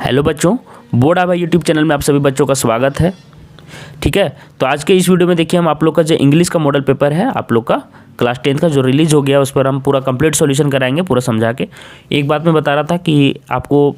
Hello बच्चों, board आ भाई YouTube channel में आप सभी बच्चों का स्वागत है। ठीक है, तो आज के इस वीडियो में देखिए हम आप लोग का जो इंग्लिश का मॉडल पेपर है आप लोग का क्लास 10 का जो रिलीज़ हो गया उस पर हम पूरा कंप्लीट सॉल्यूशन कराएंगे पूरा समझा के। एक बात मैं बता रहा था कि आपको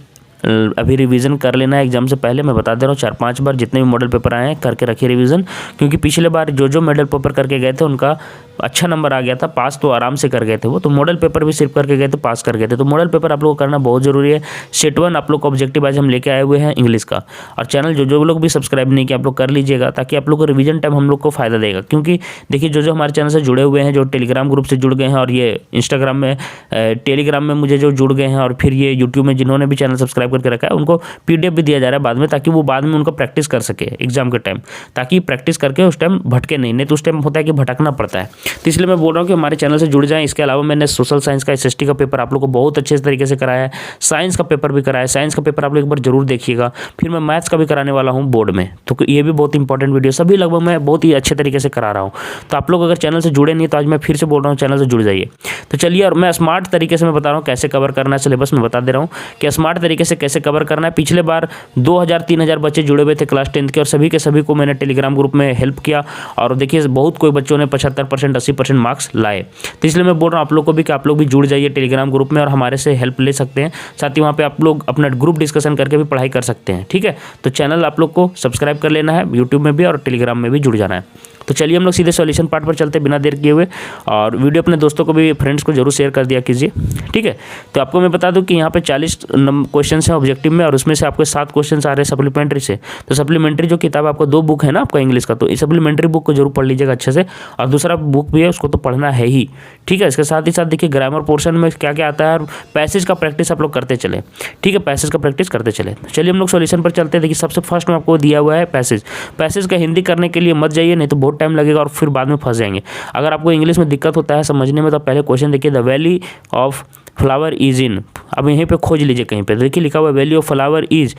अभी रिवीजन कर लेना है एग्जाम से पहले। मैं बता दे रहा हूँ 4-5 बार जितने भी मॉडल पेपर आए हैं करके रखिए रिवीजन, क्योंकि पिछले बार जो मॉडल पेपर करके गए थे उनका अच्छा नंबर आ गया था, पास तो आराम से कर गए थे वो। तो मॉडल पेपर भी सिर्फ करके गए थे, पास कर गए थे। तो मॉडल पेपर आप लोग को करना बहुत ज़रूरी है। सेट 1 आप लोग का ऑब्जेक्टिव आज हम लेके आए हुए हैं इंग्लिश का। और चैनल जो लोग भी सब्सक्राइब नहीं किया आप लोग कर लीजिएगा, ताकि आप लोग को रिवीजन टाइम हम लोग को फायदा देगा। क्योंकि देखिए जो हमारे चैनल से जुड़े हुए हैं, जो टेलीग्राम ग्रुप से जुड़ गए हैं और ये इंस्टाग्राम में टेलीग्राम में मुझे जो जुड़ गए हैं, और फिर ये यूट्यूब में जिन्होंने भी चैनल सब्सक्राइब करके रखा है उनको PDF भी दिया जा रहा है बाद में, ताकि वो बाद में उनको प्रैक्टिस कर सके एग्जाम के टाइम, ताकि प्रैक्टिस करके उस टाइम भटके नहीं तो उस टाइम होता है कि भटकना पड़ता है। तो इसलिए मैं बोल रहा हूँ कि हमारे चैनल से जुड़ जाएं। इसके अलावा मैंने सोशल साइंस का SST का पेपर आप लोग को बहुत अच्छे तरीके से कराया है, साइंस का पेपर भी कराया है। साइंस का पेपर आप लोग एक बार जरूर देखिएगा। फिर मैं मैथ्स का भी कराने वाला हूँ बोर्ड में, तो ये भी बहुत इंपॉर्टेंट वीडियो सभी लगभग मैं बहुत ही अच्छे तरीके से करा रहा हूँ। तो आप लोग अगर चैनल से जुड़े नहीं तो आज मैं फिर से बोल रहा हूँ चैनल से जुड़ जाइए। तो चलिए, और मैं स्मार्ट तरीके से मैं बता रहा हूँ कैसे कवर करना है सिलेबस में बता दे रहा हूँ कि स्मार्ट तरीके से कैसे कवर करना है। पिछले बार 2000-3000 बच्चे जुड़े हुए थे क्लास 10 के, और सभी के सभी को मैंने टेलीग्राम ग्रुप में हेल्प किया। और देखिए बहुत कोई बच्चों ने 75% 80% मार्क्स लाए। तो इसलिए मैं बोल रहा हूँ आप लोग को भी कि आप लोग भी जुड़ जाइए टेलीग्राम ग्रुप में और हमारे से हेल्प ले सकते हैं। साथ ही वहाँ पे आप लोग अपना ग्रुप डिस्कशन करके भी पढ़ाई कर सकते हैं। ठीक है, तो चैनल आप लोग को सब्सक्राइब कर लेना है, यूट्यूब में भी और टेलीग्राम में भी जुड़ जाना है। तो चलिए हम लोग सीधे सॉल्यूशन पार्ट पर चलते बिना देर किए हुए, और वीडियो अपने दोस्तों को भी, फ्रेंड्स को जरूर शेयर कर दिया कीजिए। ठीक है, तो आपको मैं बता दूं कि यहाँ पे 40 क्वेश्चन हैं ऑब्जेक्टिव में, और उसमें से आपको 7 क्वेश्चन आ रहे हैं सप्लीमेंट्री से। तो सप्लीमेंट्री जो किताब आपको 2 बुक है ना आपका इंग्लिश का, तो इस सप्लीमेंट्री बुक को जरूर पढ़ लीजिएगा अच्छे से, और दूसरा बुक भी है उसको तो पढ़ना है ही। ठीक है, इसके साथ ही साथ देखिए ग्रामर पोर्शन में क्या क्या आता है, और पैसेज का प्रैक्टिस आप लोग करते चले। ठीक है, पैसेज का प्रैक्टिस करते चले। चलिए हम लोग सॉल्यूशन पर चलते हैं। देखिए सबसे फर्स्ट में आपको दिया हुआ है पैसेज का हिंदी करने के लिए मत जाइए, नहीं तो बहुत टाइम लगेगा और फिर बाद में फंस जाएंगे। अगर आपको इंग्लिश में दिक्कत होता है समझने में, तो पहले क्वेश्चन देखिए, the valley of flower is इन। अब यहीं पे खोज लीजिए कहीं पे, देखिए लिखा हुआ है valley of flower is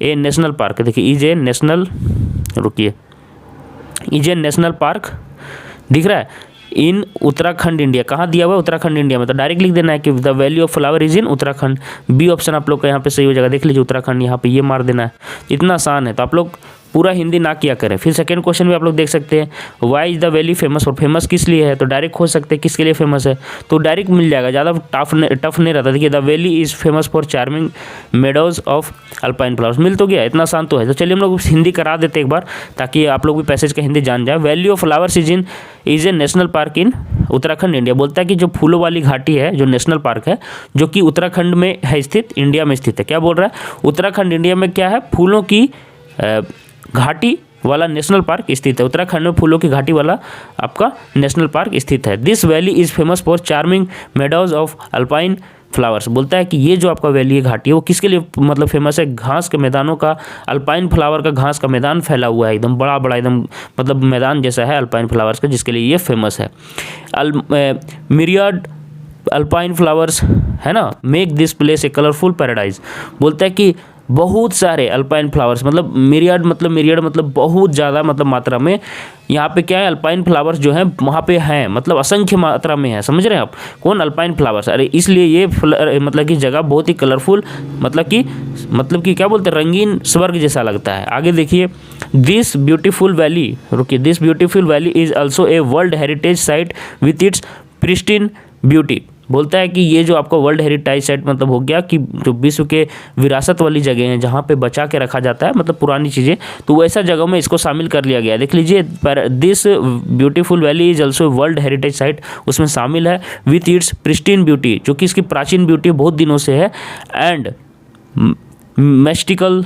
a national park. देखिए इज ए नेशनल, रुकिए, इज ए नेशनल पार्क दिख रहा है इन उत्तराखंड इंडिया। कहाँ दिया हुआ है? उत्तराखंड इंडिया में। तो डायरेक्ट लिख देना है कि the valley of flower is in Uttarakhand. B option आप लोग का यहाँ पे सही हो जाएगा। देख लीजिए उत्तराखंड, यहाँ पे ये मार देना है। इतना आसान है, तो आप लोग पूरा हिंदी ना किया करें। फिर सेकंड क्वेश्चन भी आप लोग देख सकते हैं, why is the valley famous, और फेमस किस लिए है, तो डायरेक्ट खोज सकते हैं किसके लिए फेमस है, तो डायरेक्ट मिल जाएगा, ज़्यादा टफ नहीं रहता। देखिए the valley is famous for charming meadows of alpine flowers. मिल तो गया, इतना आसान तो है। तो चलिए हम लोग हिंदी करा देते एक बार, ताकि आप लोग भी पैसेज का हिंदी जान जाए। Valley of flowers is a national park in Uttarakhand India. बोलता है कि जो फूलों वाली घाटी है, जो नेशनल पार्क है, जो कि उत्तराखंड में है स्थित, इंडिया में स्थित है। क्या बोल रहा है? उत्तराखंड इंडिया में क्या है? फूलों की घाटी वाला नेशनल पार्क स्थित है। उत्तराखंड में फूलों की घाटी वाला आपका नेशनल पार्क स्थित है। This valley is famous for charming meadows of alpine flowers. बोलता है कि ये जो आपका वैली है, घाटी है, वो किसके लिए मतलब फेमस है? घास के मैदानों का, अल्पाइन फ्लावर का घास का मैदान फैला हुआ है, एकदम बड़ा बड़ा, एकदम मतलब मैदान जैसा है अल्पाइन फ्लावर्स का, जिसके लिए ये फेमस है। मिरियड अल्पाइन फ्लावर्स है ना, make this place a colourful paradise. बोलता है कि बहुत सारे अल्पाइन फ्लावर्स, मतलब मिरियड मतलब बहुत ज़्यादा मतलब मात्रा में यहाँ पे क्या है, अल्पाइन फ्लावर्स जो है वहाँ पे हैं, मतलब असंख्य मात्रा में है। समझ रहे हैं आप? कौन? Alpine flowers. अरे इसलिए ये मतलब कि जगह बहुत ही कलरफुल, मतलब कि क्या बोलते हैं, रंगीन स्वर्ग जैसा लगता है। आगे देखिए, दिस ब्यूटीफुल वैली, रुकिए, this beautiful valley is also a world heritage site with its pristine beauty. बोलता है कि ये जो आपका वर्ल्ड हेरिटेज साइट मतलब हो गया कि जो विश्व के विरासत वाली जगह हैं, जहाँ पे बचा के रखा जाता है मतलब पुरानी चीज़ें, तो वैसा जगहों में इसको शामिल कर लिया गया है। देख लीजिए, this beautiful valley is also world heritage site, उसमें शामिल है, विथ इट्स प्रिस्टीन ब्यूटी, जो कि इसकी प्राचीन ब्यूटी बहुत दिनों से है, and mystical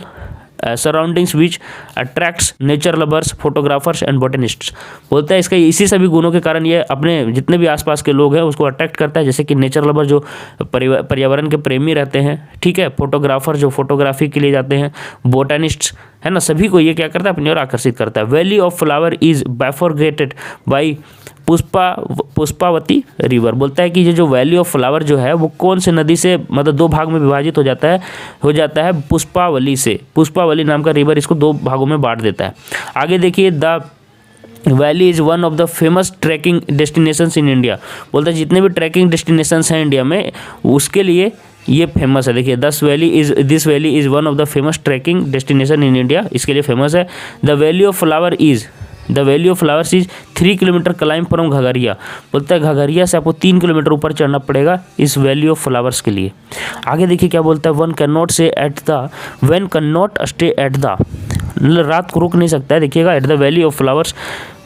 surroundings which attracts nature lovers, photographers and botanists. बोलता है इसका इसी सभी गुणों के कारण ये अपने जितने भी आसपास के लोग हैं उसको अट्रैक्ट करता है, जैसे कि नेचर लवर जो पर्यावरण के प्रेमी रहते हैं, ठीक है, फोटोग्राफर जो फोटोग्राफी के लिए जाते हैं, बॉटनिस्ट्स है ना, सभी को ये क्या करता है, अपनी ओर आकर्षित करता है। Valley of flower is bifurcated by Pushpavati river. बोलता है कि ये जो वैली ऑफ फ्लावर जो है वो कौन से नदी से मतलब 2 भाग में विभाजित हो जाता है पुष्पावली से। पुष्पावली नाम का रिवर इसको 2 भागों में बांट देता है। आगे देखिए, the valley is one of the famous trekking destinations in India. बोलता है जितने भी ट्रैकिंग डेस्टिनेशंस हैं इंडिया में, उसके लिए ये फेमस है, देखिए this valley is one of the famous trekking destination in India, इसके लिए फेमस है। The valley of flowers is 3 kilometre climb from Ghangaria, बोलता है घगरिया से आपको 3 किलोमीटर ऊपर चढ़ना पड़ेगा इस वैली ऑफ फ्लावर्स के लिए। आगे देखिए क्या बोलता है, one can not stay at the, रात को रुक नहीं सकता है, देखिएगा, eight the valley of flowers,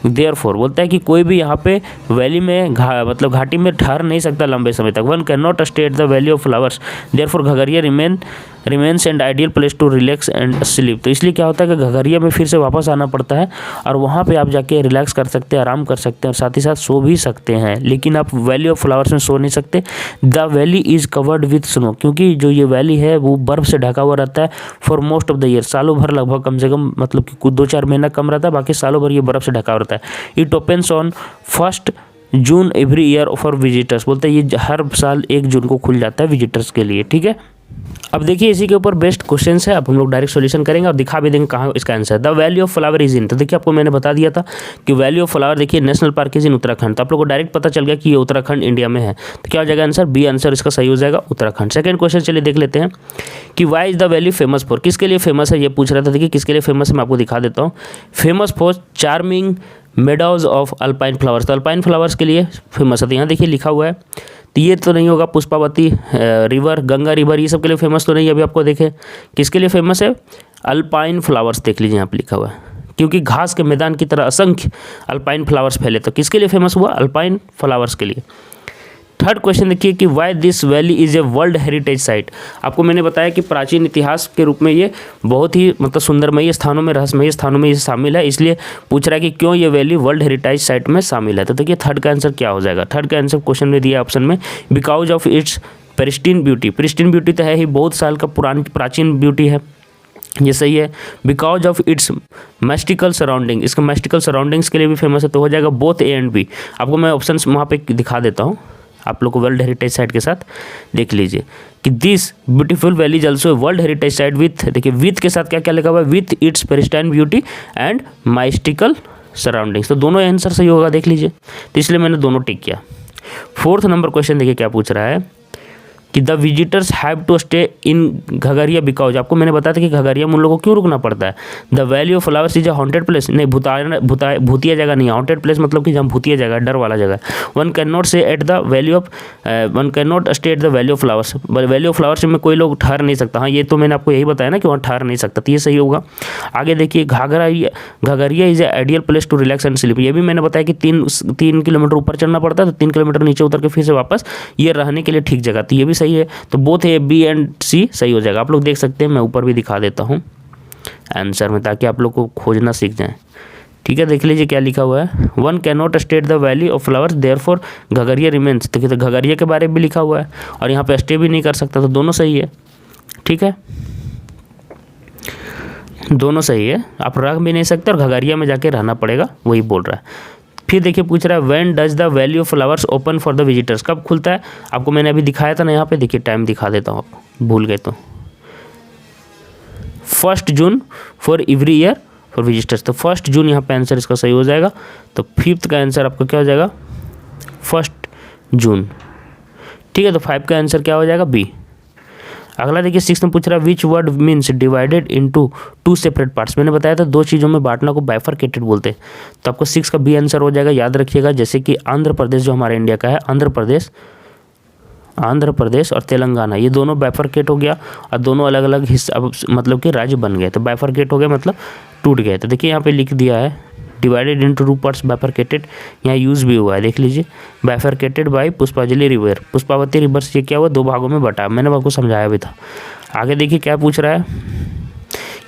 therefore बोलता है कि कोई भी यहाँ पे वैली में मतलब घाटी में ठहर नहीं सकता लंबे समय तक। One can not stay at the valley of flowers, therefore Ghangaria remains and ideal place to relax and sleep. तो इसलिए क्या होता है कि घगरिया में फिर से वापस आना पड़ता है और वहाँ पे आप जाके रिलैक्स कर सकते हैं, आराम कर सकते हैं और साथ ही साथ सो भी सकते हैं, लेकिन आप वैली ऑफ फ्लावर्स में सो नहीं सकते। The valley is covered with snow, क्योंकि जो ये वैली है वो बर्फ़ से ढका हुआ रहता है for most of the year, सालों भर लगभग, कम से कम मतलब कि कुछ 2-4 महीना कम रहता है, बाकी सालों भर ये बर्फ़ से ढका हुआ रहता है। It opens on 1 June every year for visitors, बोलते हैं ये हर साल 1 जून को खुल जाता है विजिटर्स के लिए, ठीक है। अब देखिए इसी के ऊपर बेस्ट क्वेश्चंस है, अब हम लोग डायरेक्ट सॉल्यूशन करेंगे और दिखा भी देंगे कहाँ इसका आंसर है। The valley of flower is इन, तो देखिए आपको मैंने बता दिया था कि वैली ऑफ फ्लावर देखिए national park is in Uttarakhand, तो आप लोग को डायरेक्ट पता चल गया कि ये उत्तराखंड इंडिया में है, तो क्या हो जाएगा आंसर, बी आंसर इसका सही हो जाएगा, उत्तराखंड। सेकंड क्वेश्चन चलिए देख लेते हैं कि why is the valley famous for, किसके लिए फेमस है ये पूछ रहा था। देखिए किसके लिए फेमस है मैं आपको दिखा देता हूँ। Famous for charming meadows of alpine flowers, तो अल्पाइन फ्लावर्स के लिए फेमस है। तो यहाँ देखिए लिखा हुआ है, तो ये तो नहीं होगा, पुष्पावती रिवर, गंगा रिवर, ये सब के लिए फेमस तो नहीं। अभी आपको देखें किसके लिए फेमस है, अल्पाइन फ्लावर्स, देख लीजिए यहाँ पे लिखा हुआ है, क्योंकि घास के मैदान की तरह असंख्य अल्पाइन फ्लावर्स फैले, तो किसके लिए फेमस हुआ, अल्पाइन फ्लावर्स के लिए। थर्ड क्वेश्चन देखिए कि why this valley is a world heritage site, आपको मैंने बताया कि प्राचीन इतिहास के रूप में ये बहुत ही मतलब सुंदरमयी स्थानों में, रहस्यमयी स्थानों में ये शामिल है, इसलिए पूछ रहा है कि क्यों ये वैली वर्ल्ड हेरिटेज साइट में शामिल है। तो देखिए थर्ड का आंसर क्या हो जाएगा, थर्ड का आंसर क्वेश्चन में दिया ऑप्शन में, because of its pristine beauty, pristine beauty तो है ही, बहुत साल का प्राचीन ब्यूटी है, ये सही है। बिकॉज ऑफ इट्स मैस्टिकल सराउंडिंग, इसका मैस्टिकल सराउंडिंग्स के लिए भी फेमस है, तो हो जाएगा बोथ ए एंड बी। आपको मैं ऑप्शन वहाँ पे दिखा देता हूँ, आप लोग को वर्ल्ड हेरिटेज साइट के साथ देख लीजिए कि this beautiful valley is also world heritage site with, देखिए विथ के साथ क्या क्या लिखा हुआ है, with its pristine beauty and mystical surroundings, तो दोनों आंसर सही होगा, देख लीजिए, तो इसलिए मैंने दोनों टिक किया। फोर्थ नंबर क्वेश्चन देखिए क्या पूछ रहा है कि the visitors have to stay in Ghangaria because, आपको मैंने बताया था कि घगरिया में उन लोगों को क्यों रुकना पड़ता है। The valley of flowers is a haunted place, नहीं भूतिया जगह नहीं है, हॉन्टेड प्लेस मतलब कि जहाँ भूतिया जगह, डर वाला जगह। One can not stay at the valley of flowers, valley of flowers में कोई लोग ठहर नहीं सकता, हाँ ये तो मैंने आपको यही बताया ना कि वहाँ ठहर नहीं सकता, तो ये सही होगा। आगे देखिए Ghangaria is a ideal place to relax and sleep, ये भी मैंने बताया कि 3 किलोमीटर ऊपर चढ़ना पड़ता है, तो 3 किलोमीटर नीचे उतर के फिर से वापस ये रहने के लिए ठीक जगह, तो ये भी सही है, तो बोथ ए बी एंड सी सही हो जाएगा। आप लोग देख सकते हैं, मैं ऊपर भी दिखा देता हूँ आंसर में, ताकि आप लोग को खोजना सीख जाएं, ठीक है। देख लीजिए क्या लिखा हुआ है, one can not stay at the valley of flowers therefore Ghangaria remains, देखिए तो घगरिया के बारे में भी लिखा हुआ है और यहाँ पे स्टे भी नहीं कर सकता, तो दोनों सही है, ठीक है, दोनों सही है, आप रह भी नहीं सकते और घगरिया में जाके रहना पड़ेगा, वही बोल रहा है। फिर देखिए पूछ रहा है when does the valley of flowers open for the visitors, कब खुलता है, आपको मैंने अभी दिखाया था ना, यहाँ पे देखिए टाइम दिखा देता हूँ आपको, भूल गए तो 1 जून for every year for visitors, तो 1 जून यहाँ पे आंसर इसका सही हो जाएगा। तो फिफ्थ का आंसर आपका क्या हो जाएगा, 1 जून, ठीक है। तो 5 का आंसर क्या हो जाएगा, बी। अगला देखिए 6 में पूछ रहा है which word means divided into 2 separate parts, मैंने बताया था 2 चीज़ों में बांटना को बाइफरकेटेड बोलते हैं, तो आपको 6 का बी आंसर हो जाएगा। याद रखिएगा जैसे कि आंध्र प्रदेश जो हमारे इंडिया का है, आंध्र प्रदेश और तेलंगाना, ये दोनों बाइफरकेट हो गया और दोनों अलग अलग हिस्सा मतलब कि राज्य बन गए, तो बाइफरकेट हो गया मतलब टूट गए। तो देखिए यहाँ पे लिख दिया है डिवाइडेड इनटू 2 पार्ट्स बाइफरकेटेड, यहाँ यूज़ भी हुआ है, देख लीजिए बाइफरकेटेड बाय पुष्पांजलि रिवर, पुष्पावती रिवर से क्या हुआ 2 भागों में बटा, मैंने आपको समझाया भी था। आगे देखिए क्या पूछ रहा है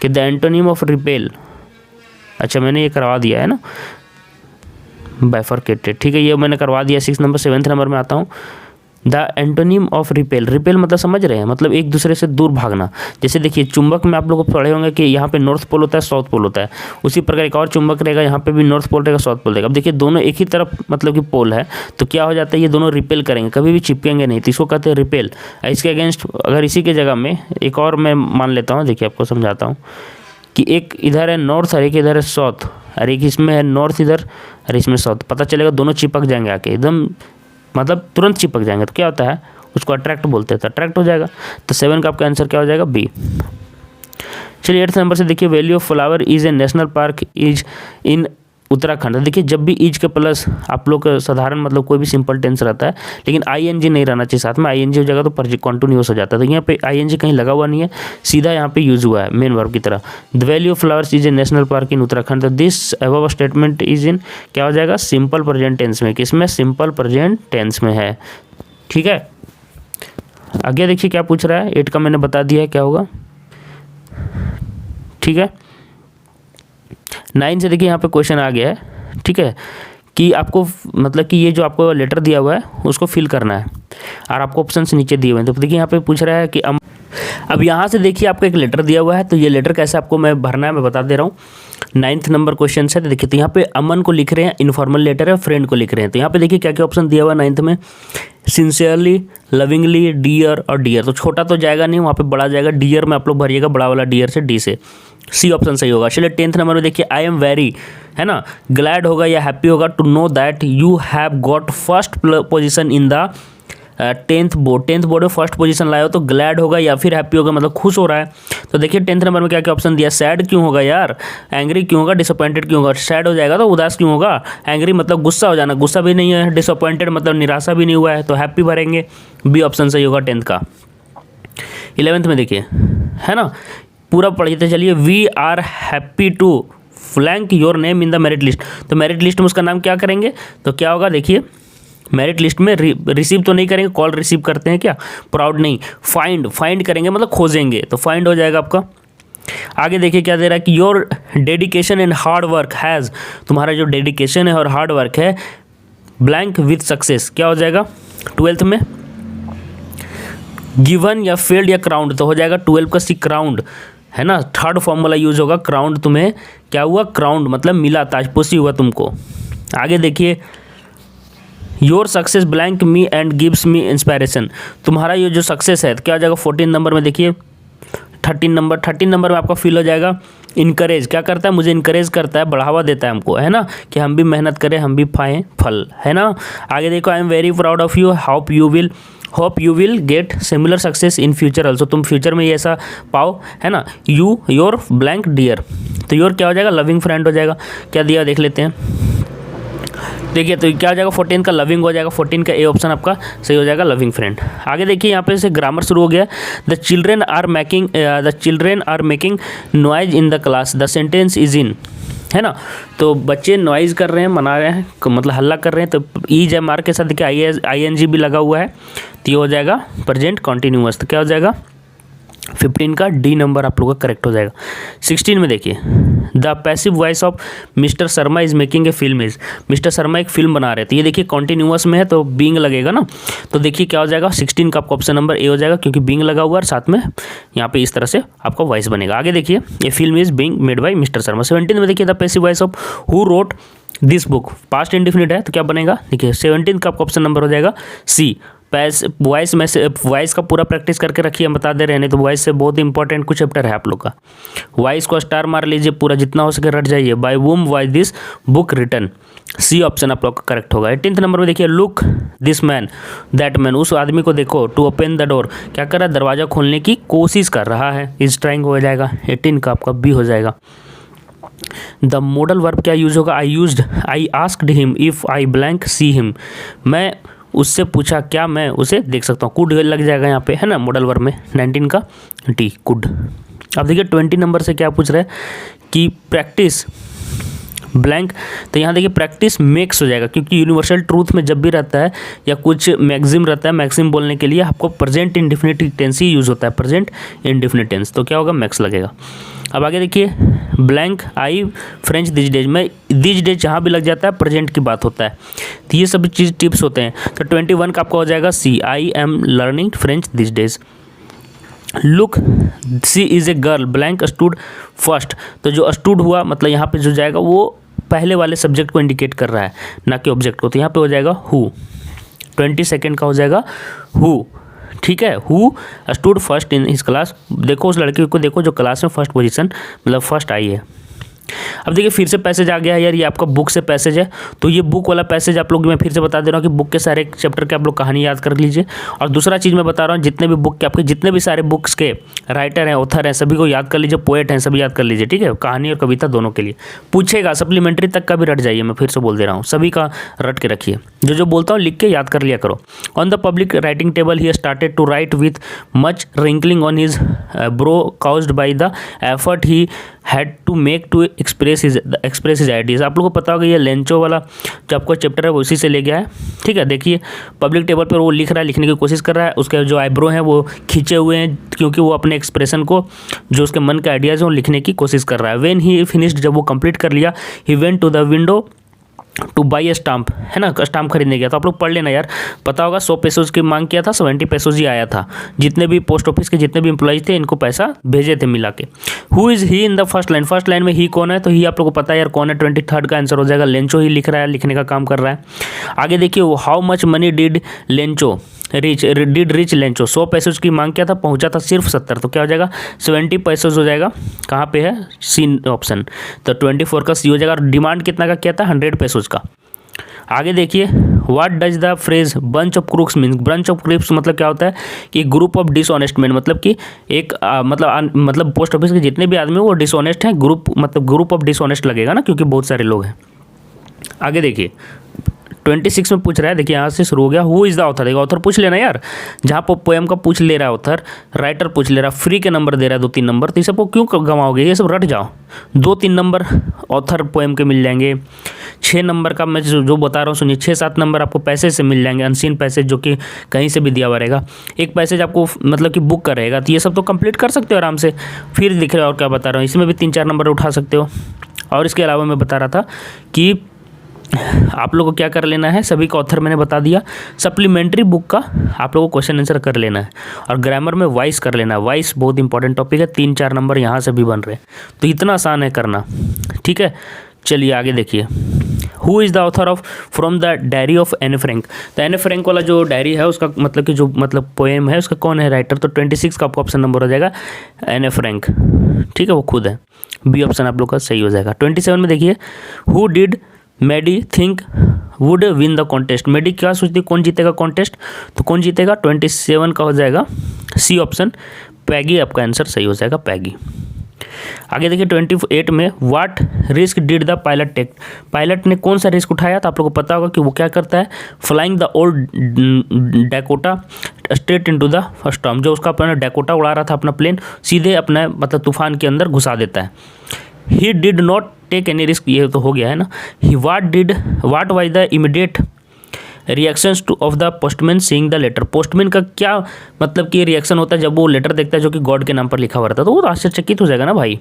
कि द एंटोनिम ऑफ रिपेल, अच्छा मैंने ये करवा दिया है ना बाइफरकेटेड, ठीक है, ये मैंने करवा दिया 6 नंबर। 7th नंबर में आता हूँ, the antonym of repel, repel मतलब समझ रहे हैं, मतलब एक दूसरे से दूर भागना। जैसे देखिए चुंबक में आप लोग को पढ़े होंगे कि यहाँ पे नॉर्थ पोल होता है, साउथ पोल होता है, उसी प्रकार एक और चुंबक रहेगा, यहाँ पे भी नॉर्थ पोल रहेगा, साउथ पोल रहेगा। अब देखिए दोनों एक ही तरफ मतलब कि पोल है, तो क्या हो जाता है, ये दोनों रिपेल करेंगे, कभी भी चिपकेंगे नहीं, तो इसको कहते हैं रिपेल। इसके अगेंस्ट अगर इसी के जगह में एक और मैं मान लेता हूँ, देखिए आपको समझाता हूँ कि एक इधर है नॉर्थ और एक इधर है साउथ, और एक इसमें है नॉर्थ इधर और इसमें साउथ, पता चलेगा दोनों चिपक जाएंगे आके एकदम, मतलब तुरंत चिपक जाएंगे, तो क्या होता है उसको अट्रैक्ट बोलते हैं, तो अट्रैक्ट हो जाएगा। तो 7 का आपका आंसर क्या हो जाएगा? बी। चलिए 8th नंबर से देखिए, valley of flower is a national park is in Uttarakhand. देखिए जब भी इज के प्लस आप लोग साधारण मतलब कोई भी सिंपल टेंस रहता है, लेकिन आईएनजी नहीं रहना चाहिए साथ में, आईएनजी हो जाएगा तो कॉन्टिन्यूअस हो जाता है। तो यहाँ पे आईएनजी कहीं लगा हुआ नहीं है, सीधा यहाँ पे यूज हुआ है मेन वर्ब की तरह। The valley of flowers is a national park in Uttarakhand. तो this above statement is in क्या हो जाएगा? सिंपल प्रेजेंट टेंस में। किसमें? सिंपल प्रेजेंट टेंस में है। ठीक है, आगे देखिए क्या पूछ रहा है। 8 का मैंने बता दिया है क्या होगा। ठीक है, 9 से देखिए यहाँ पे क्वेश्चन आ गया है। ठीक है, कि आपको मतलब कि ये जो आपको लेटर दिया हुआ है उसको फिल करना है, और आपको ऑप्शंस नीचे दिए हुए हैं। तो देखिए यहाँ पे पूछ रहा है कि अब यहाँ से देखिए आपको एक लेटर दिया हुआ है, तो ये लेटर कैसे आपको मैं भरना है मैं बता दे रहा हूँ। 9th नंबर क्वेश्चन है। तो देखिए, तो यहाँ पे अमन को लिख रहे हैं, इनफॉर्मल लेटर है, फ्रेंड को लिख रहे हैं। तो यहाँ पे देखिए क्या क्या ऑप्शन दिया हुआ है 9th में। सिंसियरली, लविंगली, डियर और डियर। तो छोटा तो जाएगा नहीं, वहाँ पे बड़ा जाएगा। डियर में आप लोग भरिएगा बड़ा वाला डियर से, डी से। सी ऑप्शन सही होगा। चलिए 10th नंबर में देखिए, आई एम वेरी, है ना, ग्लैड होगा या हैप्पी होगा to know that you have got first position in the 10th board. 10th board में फर्स्ट पोजीशन लाए हो, तो ग्लैड होगा या फिर हैप्पी होगा, मतलब खुश हो रहा है। तो देखिए 10th नंबर में क्या क्या ऑप्शन दिया। सैड क्यों होगा यार, एंग्री क्यों होगा, डिसअपॉइंटेड क्यों होगा। सैड हो जाएगा तो उदास क्यों होगा, एंग्री मतलब गुस्सा हो जाना, गुस्सा भी नहीं है, डिसअपॉइंटेड मतलब निराशा भी नहीं हुआ है, तो हैप्पी भरेंगे। बी ऑप्शन सही होगा 10th का। 11th में देखिए, है ना, पूरा पढ़ते चलिए। We are happy to flank your name in the merit list. तो मेरिट लिस्ट में उसका नाम क्या करेंगे, तो क्या होगा देखिए, मेरिट लिस्ट में रिसीव तो नहीं करेंगे, कॉल रिसीव करते हैं क्या, प्राउड नहीं, फाइंड करेंगे मतलब खोजेंगे, तो फाइंड हो जाएगा आपका। आगे देखिए क्या दे रहा है कि your dedication and hard work has, तुम्हारा जो डेडिकेशन है और हार्ड वर्क है, ब्लैंक विथ सक्सेस, क्या हो जाएगा 12th में। गिवन या फेल्ड या क्राउंड, तो हो जाएगा 12 का सी, क्राउंड, है ना। थर्ड फॉर्मूला यूज होगा, क्राउंड, तुम्हें क्या हुआ, क्राउंड मतलब मिला, ताजपोशी हुआ तुमको। आगे देखिए, your success blank me and gives me inspiration, तुम्हारा ये जो सक्सेस है, तो क्या हो जाएगा 14 नंबर में देखिए। 13 नंबर में आपका फील हो जाएगा इनकरेज, क्या करता है, मुझे इनकरेज करता है, बढ़ावा देता है हमको, है ना, कि हम भी मेहनत करें, हम भी पाएँ फल, है ना। आगे देखो, I am very proud of you, hope you will get similar success in future also, तुम फ्यूचर में ये ऐसा पाओ, है ना। यू योर ब्लैंक डियर, तो योर क्या हो जाएगा, लविंग फ्रेंड हो जाएगा। क्या दिया देख लेते हैं, देखिए तो क्या हो जाएगा 14 का लविंग हो जाएगा, 14 का ए ऑप्शन आपका सही हो जाएगा, लविंग फ्रेंड। आगे देखिए यहाँ पे से ग्रामर शुरू हो गया। The children are making noise in the class, the sentence is in, है ना। तो बच्चे नॉइज़ कर रहे हैं, मना रहे हैं, मतलब हल्ला कर रहे हैं, तो ईज मार्क के साथ देखिए ING भी लगा हुआ है, तो ये हो जाएगा प्रेजेंट कॉन्टिन्यूअस। तो क्या हो जाएगा 15 का डी नंबर आप लोगों का करेक्ट हो जाएगा। 16 में देखिए, the passive voice of mister Sharma is making a film is, mister Sharma एक फिल्म बना रहे थे, ये देखिए कॉन्टिन्यूअस में है तो बीइंग लगेगा ना। तो देखिए क्या हो जाएगा 16 का आपका ऑप्शन नंबर ए हो जाएगा, क्योंकि बीइंग लगा हुआ है और साथ में यहाँ पे इस तरह से आपका वॉइस बनेगा। आगे देखिए, ये film is being made by mister Sharma. 17 में देखिए, the passive voice of who wrote this book, past indefinite है तो क्या बनेगा, देखिए 17 का आपका ऑप्शन नंबर हो जाएगा सी। वॉइस में से वॉइस का पूरा प्रैक्टिस करके रखिए, हम बता दे रहे हैं, नहीं तो वॉइस से बहुत इंपॉर्टेंट कुछ चैप्टर है आप लोग का। वॉइस को स्टार मार लीजिए, पूरा जितना हो सके रट जाइए। By whom was this book written, C option आप लोग का करेक्ट होगा। 18th नंबर में देखिए, look this man that man, उस आदमी को देखो, टू ओपन द डोर, क्या कर रहा है, दरवाजा खोलने की कोशिश कर रहा है, इज ट्राइंग हो जाएगा। 18 का आपका बी हो जाएगा। द मॉडल वर्ब क्या यूज होगा, I asked him if I blank see him, मैं उससे पूछा क्या मैं उसे देख सकता हूँ, कुड लग जाएगा यहाँ पे, है ना, मॉडल वर्ब में। 19 का टी कुड। अब देखिए 20 नंबर से क्या पूछ रहे हैं कि प्रैक्टिस ब्लैंक, तो यहाँ देखिए प्रैक्टिस मेक्स हो जाएगा, क्योंकि यूनिवर्सल ट्रूथ में जब भी रहता है या कुछ मैक्सिम रहता है, मैक्सिम बोलने के लिए आपको प्रेजेंट इंडेफिनिट टेंस ही यूज होता है, प्रेजेंट इंडेफिनिट टेंस, तो क्या होगा मैक्स लगेगा। अब आगे देखिए, blank I French this days में दिस डेज जहाँ भी लग जाता है प्रेजेंट की बात होता है, तो ये सभी चीज़ टिप्स होते हैं। तो 21 का आपका हो जाएगा C, I am learning French this days. Look she is a girl blank stood first, तो जो स्टूड हुआ मतलब यहाँ पे जो जाएगा वो पहले वाले सब्जेक्ट को इंडिकेट कर रहा है, ना कि ऑब्जेक्ट को, तो यहाँ पे हो जाएगा हु। 22 का हो जाएगा हु, ठीक है, who stood first in his class, देखो उस लड़के को देखो जो क्लास में फर्स्ट पोजीशन मतलब फर्स्ट आई है। अब देखिए फिर से पैसेज आ गया है यार, ये आपका बुक से पैसेज है। तो ये बुक वाला पैसेज आप लोग मैं फिर से बता दे रहा हूँ कि बुक के सारे चैप्टर के आप लोग कहानी याद कर लीजिए। और दूसरा चीज़ मैं बता रहा हूँ, जितने भी बुक के आपके जितने भी सारे बुक्स के राइटर हैं, ऑथर हैं, सभी को याद कर लीजिए, पोएट हैं सभी याद कर लीजिए, ठीक है। कहानी और कविता दोनों के लिए पूछेगा, सप्लीमेंट्री तक का भी रट जाइए, मैं फिर से बोल दे रहा हूँ, सभी का रट के रखिए, जो बोलता हूँ लिख के याद कर लिया करो। On the public writing table he started to write with much wrinkling on his brow caused by the effort he had to make to express his ideas. आप लोगों को पता होगा ये लेंचो वाला जो आपका चैप्टर है वो इसी से ले गया है, ठीक है। देखिए पब्लिक टेबल पर वो लिख रहा है, लिखने की कोशिश कर रहा है, उसके जो आईब्रो हैं वो खींचे हुए हैं, क्योंकि वो अपने एक्सप्रेशन को, जो उसके मन के आइडियाज़ हैं वो लिखने की कोशिश कर रहा है। व्हेन ही फिनिश्ड, जब वो कंप्लीट कर लिया, he went to the window to buy a stamp, है ना, स्टाम्प खरीदने गया। तो आप लोग पढ़ लेना यार, पता होगा 100 पैसों की मांग किया था, 70 पैसों ही आया था। जितने भी पोस्ट ऑफिस के जितने भी एम्प्लॉइज थे इनको पैसा भेजे थे मिला के। Who is he in the first line, first line में ही कौन है, तो ही आप लोग को पता है यार कौन है, 23rd का आंसर हो जाएगा। लेंचो ही लिख रहा है, लिखने का काम कर रहा है। आगे देखिए, how much money did Lencho rich Lencho, 100 पैसों की मांग किया था, पहुंचा था सिर्फ 70, तो क्या हो जाएगा 70 पैसों हो जाएगा। कहाँ पे है, सी ऑप्शन, तो 24 का सी हो जाएगा। डिमांड कितना का किया था, 100 पैसों का। आगे देखिए, what does the phrase bunch of crooks mean, bunch of crooks मतलब क्या होता है कि ग्रुप ऑफ डिसऑनेस्ट मैन, मतलब कि एक मतलब पोस्ट ऑफिस के जितने भी आदमी वो डिसऑनेस्ट हैं, ग्रुप मतलब ग्रुप ऑफ डिसऑनेस्ट लगेगा ना, क्योंकि बहुत सारे लोग हैं। आगे देखिए 26 में पूछ रहा है, देखिए यहाँ से शुरू हो गया, हु इज़ द ऑथर। देखिए ऑथर पूछ लेना यार, जहाँ पर पोएम का पूछ ले रहा है ऑथर, राइटर पूछ ले रहा है, फ्री के नंबर दे रहा है 2-3 नंबर, तो ये सब को क्यों गंवाओगे, ये सब रट जाओ। 2-3 नंबर ऑथर पोएम के मिल जाएंगे, 6 नंबर का मैं जो बता रहा हूँ सुनिए, 6-7 नंबर आपको पैसेज से मिल जाएंगे, अनसीन पैसेज जो कि कहीं से भी दिया हुआ रहेगा। एक पैसेज आपको मतलब कि बुक का रहेगा, तो ये सब तो कंप्लीट कर सकते हो आराम से। फिर दिख रहा है और क्या बता रहा हूँ, इसमें भी 3-4 नंबर उठा सकते हो। और इसके अलावा मैं बता रहा था कि आप लोगों को क्या कर लेना है, सभी का ऑथर मैंने बता दिया। सप्लीमेंट्री बुक का आप लोगों को क्वेश्चन आंसर कर लेना है, और ग्रामर में वॉइस कर लेना है। वॉइस बहुत इंपॉर्टेंट टॉपिक है, 3-4 नंबर यहाँ से भी बन रहे हैं, तो इतना आसान है करना, ठीक है। चलिए आगे देखिए, who is the author of from the diary of एने फ्रैंक। तो एने फ्रैंक वाला जो डायरी है उसका मतलब कि जो मतलब पोएम है उसका कौन है राइटर, तो 26 का आपको ऑप्शन नंबर हो जाएगा एने फ्रैंक, ठीक है, वो खुद है। बी ऑप्शन आप लोग का सही हो जाएगा। 27 में देखिए, who did Meddy think would win the contest. Meddy क्या सोचती कौन जीतेगा कॉन्टेस्ट, तो कौन जीतेगा 27 का हो जाएगा सी ऑप्शन, पैगी आपका आंसर सही हो जाएगा, पैगी। आगे देखिए 28 में, what risk did the pilot take. Pilot ने कौन सा रिस्क उठाया, तो आप लोगों को पता होगा कि वो क्या करता है, flying the old Dakota straight into the storm. जो उसका अपना डैकोटा उड़ा रहा था अपना प्लेन, सीधे अपना मतलब तूफान के अंदर घुसा देता है। He did not take any risk, ये तो हो गया है ना। He what was the immediate reactions to of the postman seeing the letter. Postman का क्या मतलब कि रिएक्शन होता है जब वो लेटर देखता है जो कि गॉड के नाम पर लिखा हुआ रहता है, तो वो आश्चर्यचकित हो जाएगा ना भाई।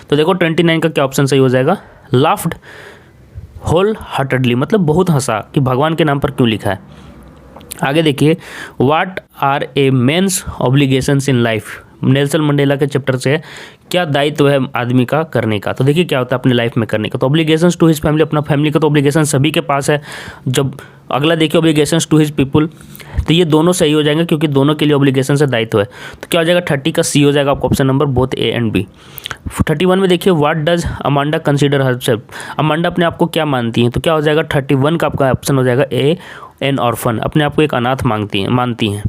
तो देखो 29 का क्या ऑप्शन सही हो जाएगा, लाफ्ड होल हार्टेडली, मतलब बहुत हंसा कि भगवान के नाम पर क्यों लिखा है। आगे देखिए, what are a men's obligations in life. Nelson Mandela के चैप्टर से है, क्या दायित्व है आदमी का करने का, तो देखिए क्या होता है अपने लाइफ में करने का। तो ऑब्लिगेशंस टू हिज फैमिली, अपना फैमिली का तो ऑब्लिगेशन सभी के पास है। जब अगला देखिए ऑब्लिगेशंस टू हिज पीपल, तो ये दोनों सही हो जाएंगे क्योंकि दोनों के लिए ऑब्लिगेशन से दायित्व है। तो क्या हो जाएगा 30 का सी हो जाएगा आपको option number, both A and B. 31 में देखिए, what does Amanda consider herself. Amanda अपने आप को क्या मानती हैं, तो क्या हो जाएगा 31 का आपका ऑप्शन हो जाएगा ए एन ऑर्फन, अपने आप को एक अनाथ मानती हैं।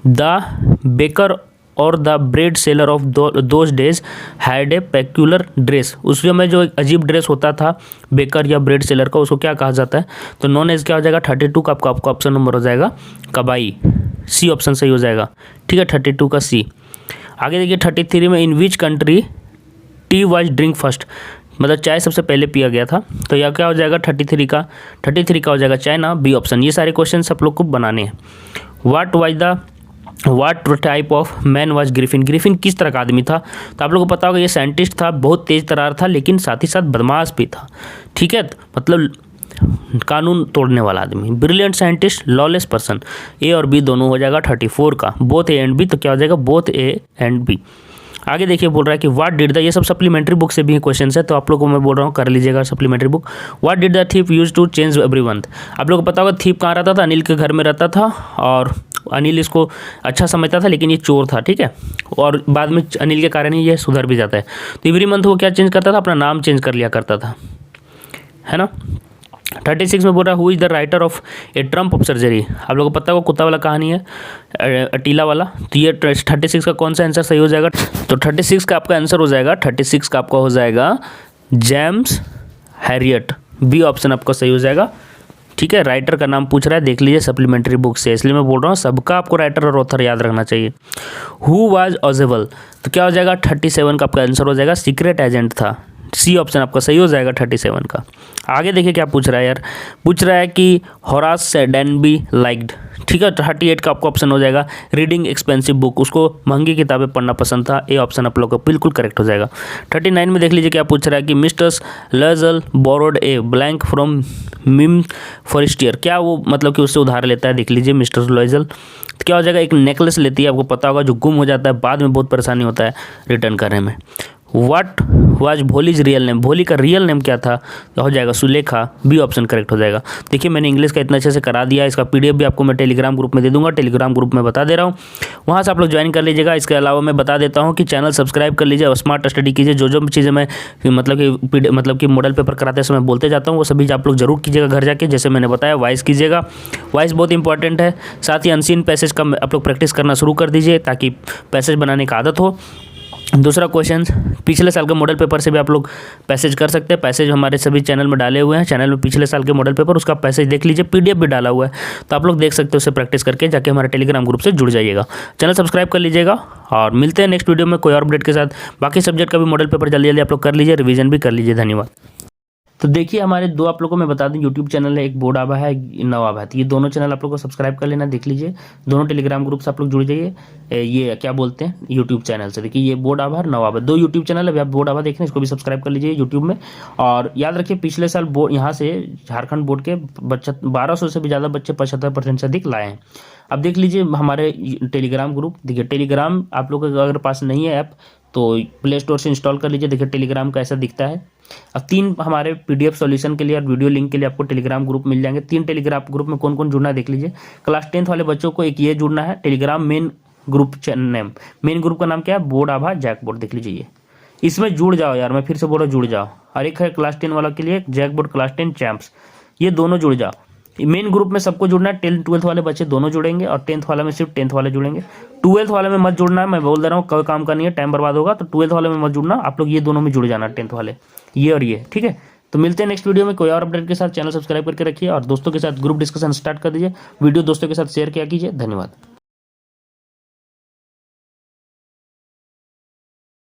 द बेकर और the bread seller of those days had a peculiar dress. उस समय जो एक अजीब ड्रेस होता था बेकर या ब्रेड सेलर का, उसको क्या कहा जाता है, तो नॉन एज क्या हो जाएगा 32 का आपका ऑप्शन नंबर हो जाएगा कबाई, सी ऑप्शन सही हो जाएगा, ठीक है, 32 का सी। आगे देखिए 33 में, in which country tea was drink first, मतलब चाय सबसे पहले पिया गया था, तो यह क्या हो जाएगा 33 का हो जाएगा चाइना, बी ऑप्शन। ये सारे क्वेश्चन आप लोग को बनाने हैं। What type of man was Griffin. Griffin किस तरह का आदमी था, तो आप लोगों को पता होगा ये साइंटिस्ट था, बहुत तेज तरार था, लेकिन साथ ही साथ बदमाश भी था, ठीक है, मतलब कानून तोड़ने वाला आदमी, ब्रिलियंट साइंटिस्ट, लॉलेस पर्सन। ए और बी दोनों हो जाएगा 34 का, बोथ ए एंड बी, तो क्या हो जाएगा बोथ ए एंड बी। आगे देखिए बोल रहा है कि व्हाट डिड द, ये सब सप्लीमेंट्री बुक से भी क्वेश्चन है, तो आप लोगों को मैं बोल रहा हूँ कर लीजिएगा supplementary book. What did the thief use to change every month. आप लोगों को पता होगा थीप कहाँ रहता था, अनिल के घर में रहता था, और अनिल इसको अच्छा समझता था लेकिन ये चोर था, ठीक है, और बाद में अनिल के कारण ही ये सुधर भी जाता है। तो एवरी मंथ वो क्या चेंज करता था, अपना नाम चेंज कर लिया करता था, है ना। 36 में बोल रहा है who is the writer of A Trump of surgery. आप लोगों को पता होगा कुत्ता वाला कहानी है, अटीला वाला। तो ये 36 का कौन सा आंसर सही हो जाएगा, तो 36 का आपका आंसर हो जाएगा, 36 का आपका हो जाएगा जेम्स हैरियट, बी ऑप्शन आपका सही हो जाएगा, ठीक है। राइटर का नाम पूछ रहा है, देख लीजिए सप्लीमेंट्री बुक से, इसलिए मैं बोल रहा हूँ सबका आपको राइटर और ऑथर याद रखना चाहिए। हु वाज ऑजेबल, तो क्या हो जाएगा 37 का आपका आंसर हो जाएगा सीक्रेट एजेंट था, सी ऑप्शन आपका सही हो जाएगा 37 का। आगे देखिए क्या पूछ रहा है यार, पूछ रहा है कि होरास सैडनबी लाइक्ड, ठीक है। 38 का आपका ऑप्शन हो जाएगा रीडिंग एक्सपेंसिव बुक, उसको महंगी किताबें पढ़ना पसंद था, ए ऑप्शन आप लोग का बिल्कुल करेक्ट हो जाएगा। 39 में देख लीजिए क्या पूछ रहा है कि Mrs Loisel borrowed a blank from Mme Forestier, क्या वो मतलब कि उससे उधार लेता है, देख लीजिए मिस्टर लॉयजल। तो क्या हो जाएगा, एक नेकलेस लेती है, आपको पता होगा जो गुम हो जाता है, बाद में बहुत परेशानी होता है रिटर्न करने में। What was Bholi's real name, भोली का रियल नेम क्या था, तो हो जाएगा सुलेखा, बी ऑप्शन करेक्ट हो जाएगा। देखिए मैंने इंग्लिश का इतना अच्छे से करा दिया, इसका पीडीएफ भी आपको मैं टेलीग्राम ग्रुप में दे दूंगा, टेलीग्राम ग्रुप में बता दे रहा हूँ, वहाँ से आप लोग ज्वाइन कर लीजिएगा। इसके अलावा मैं बता देता हूँ कि चैनल सब्सक्राइब कर लीजिए और स्मार्ट स्टडी कीजिए, जो जो चीज़ें मैं मतलब कि मॉडल पेपर कराते समय बोलते जाता हूँ वो सभी आप लोग जरूर कीजिएगा घर जाके। जैसे मैंने बताया वाइस कीजिएगा, वाइस बहुत इंपॉर्टेंट है, साथ ही अनसीन पैसेज का आप लोग प्रैक्टिस करना शुरू कर दीजिए ताकि पैसेज बनाने की आदत हो। दूसरा क्वेश्चन पिछले साल के मॉडल पेपर से भी आप लोग पैसेज कर सकते हैं, पैसेज हमारे सभी चैनल में डाले हुए हैं, चैनल में पिछले साल के मॉडल पेपर उसका पैसेज देख लीजिए, पीडीएफ भी डाला हुआ है, तो आप लोग देख सकते हो, उससे प्रैक्टिस करके जाके हमारे टेलीग्राम ग्रुप से जुड़ जाइएगा। चैनल सब्सक्राइब कर लीजिएगा और मिलते हैं नेक्स्ट वीडियो में कोई और अपडेट के साथ। बाकी सब्जेक्ट का भी मॉडल पेपर जल्दी जल्दी आप लोग कर लीजिए, रिवीजन भी कर लीजिए। धन्यवाद। तो देखिए हमारे दो आप लोगों को मैं बता दूं यूट्यूब चैनल है, एक बोर्ड आभा है, एक नवाब है, तो ये दोनों चैनल आप लोग को सब्सक्राइब कर लेना, देख लीजिए दोनों टेलीग्राम ग्रुप से आप लोग जुड़ जाइए। ये क्या बोलते हैं यूट्यूब चैनल से, देखिए ये बोर्ड आभा और नवाब है, दो यूट्यूब चैनल है, अभी आप बोर्ड आभा देख रहे हैं, इसको भी सब्सक्राइब कर लीजिए यूट्यूब में। और याद रखिए पिछले साल बोर्ड यहाँ से झारखंड बोर्ड के 1200 से भी ज़्यादा बच्चे 75% से अधिक लाए हैं। अब देख लीजिए हमारे टेलीग्राम ग्रुप, देखिए टेलीग्राम आप लोग के अगर पास नहीं है ऐप तो प्ले स्टोर से इंस्टॉल कर लीजिए, देखिए टेलीग्राम का ऐसा दिखता है। अब 3 हमारे पीडीएफ सॉल्यूशन के लिए और वीडियो लिंक के लिए आपको टेलीग्राम ग्रुप मिल जाएंगे। 3 टेलीग्राम ग्रुप में कौन कौन जुड़ना है देख लीजिए। क्लास 10th वाले बच्चों को एक ये जुड़ना है, Telegram main group name, main group का नाम क्या है, बोर्ड आभा जैक बोर्ड, देख लीजिए ये, इसमें जुड़ जाओ यार, मैं फिर से बोल रहा हूँ जुड़ जाओ। और एक है क्लास 10 वाला के लिए जैक बोर्ड क्लास 10 चैंप्स, ये दोनों जुड़ जाओ। मेन ग्रुप में सबको जुड़ना है, 10th 12th वाले बच्चे दोनों जुड़ेंगे और 10th वाले में सिर्फ 10th वाले जुड़ेंगे। 12th वाले में मत जुड़ना है, मैं बोल दे रहा हूँ, कोई काम का नहीं है, टाइम बर्बाद होगा, तो 12th वाले में मत जुड़ना, आप लोग ये दोनों में जुड़ जाना, 10th वाले, ये और ये, ठीक है। तो मिलते हैं नेक्स्ट वीडियो में कोई और अपडेट के साथ। चैनल सब्सक्राइब करके रखिए और दोस्तों के साथ ग्रुप डिस्कशन स्टार्ट कर दीजिए, वीडियो दोस्तों के साथ शेयर किया कीजिए। धन्यवाद।